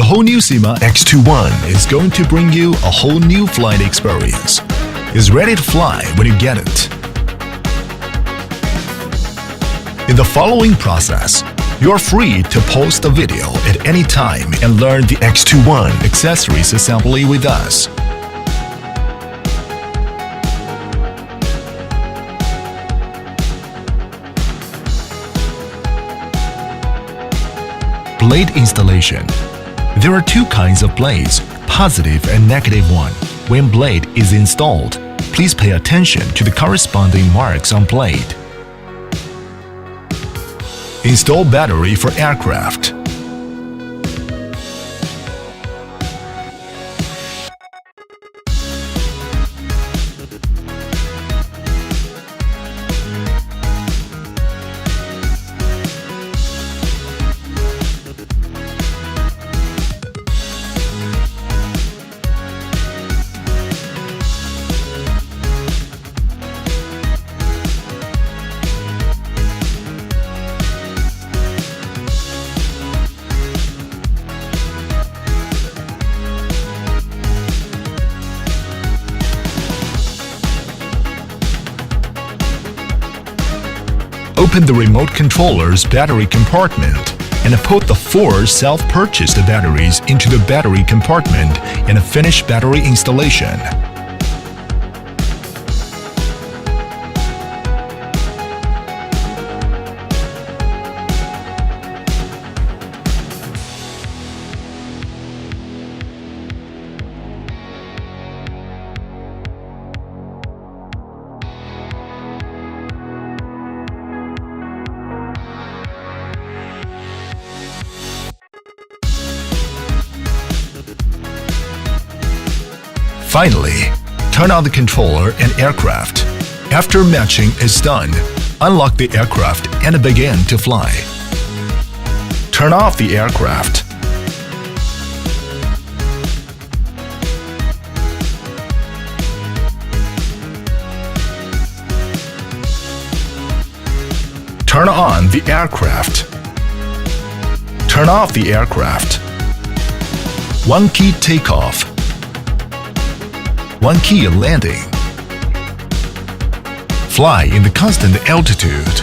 The whole new SYMA X21 is going to bring you a whole new flight experience. It's ready to fly when you get it. In the following process, you're free to pause the video at any time and learn the X21 accessories assembly with us. Blade installation. There are two kinds of blades, positive and negative one. When blade is installed, please pay attention to the corresponding marks on blade. Install battery for aircraft. Open the remote controller's battery compartment and put the 4 self-purchased batteries into the battery compartment and finish battery installation. Finally, turn on the controller and aircraft. After matching is done, unlock the aircraft and begin to fly. Turn off the aircraft. Turn on the aircraft. Turn off the aircraft. 1 key takeoff. 1 key landing. Fly in the constant altitude.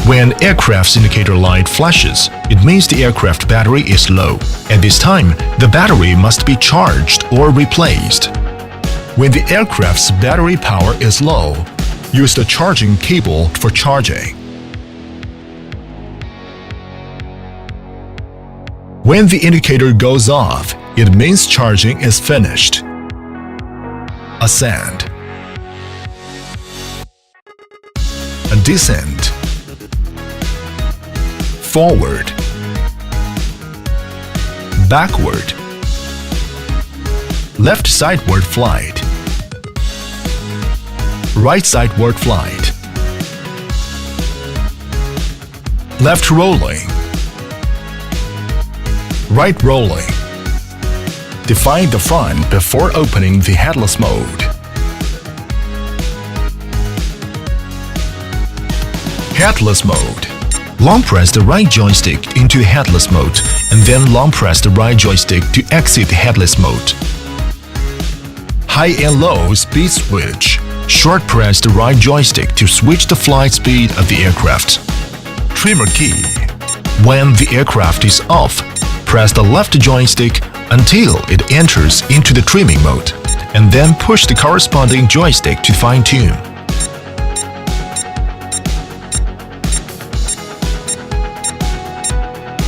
When aircraft's indicator light flashes, it means the aircraft battery is low. At this time, the battery must be charged or replaced. When the aircraft's battery power is low, use the charging cable for charging. When the indicator goes off, it means charging is finished. Ascend. Descend. Forward. Backward. Left sideward flight. Right sideward flight. Left rolling. Right rolling. Define the front before opening the headless mode. Headless mode. Long press the right joystick into headless mode and then long press the right joystick to exit headless mode. High and low speed switch. Short press the right joystick to switch the flight speed of the aircraft. Trimmer key. When the aircraft is off, press the left joystick until it enters into the trimming mode, and then push the corresponding joystick to fine-tune.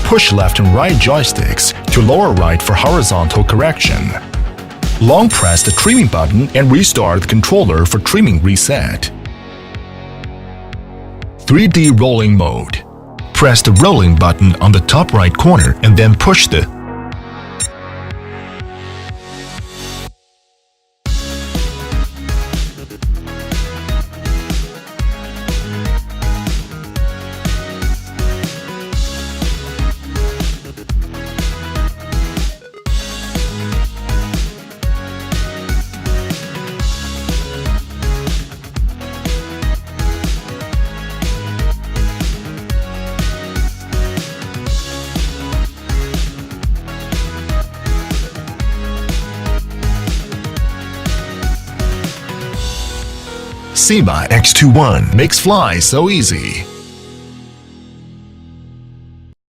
Push left and right joysticks to lower right for horizontal correction. Long press the trimming button and restart the controller for trimming reset. 3D rolling mode. Press the rolling button on the top right corner and then push the SYMA X21 makes fly so easy.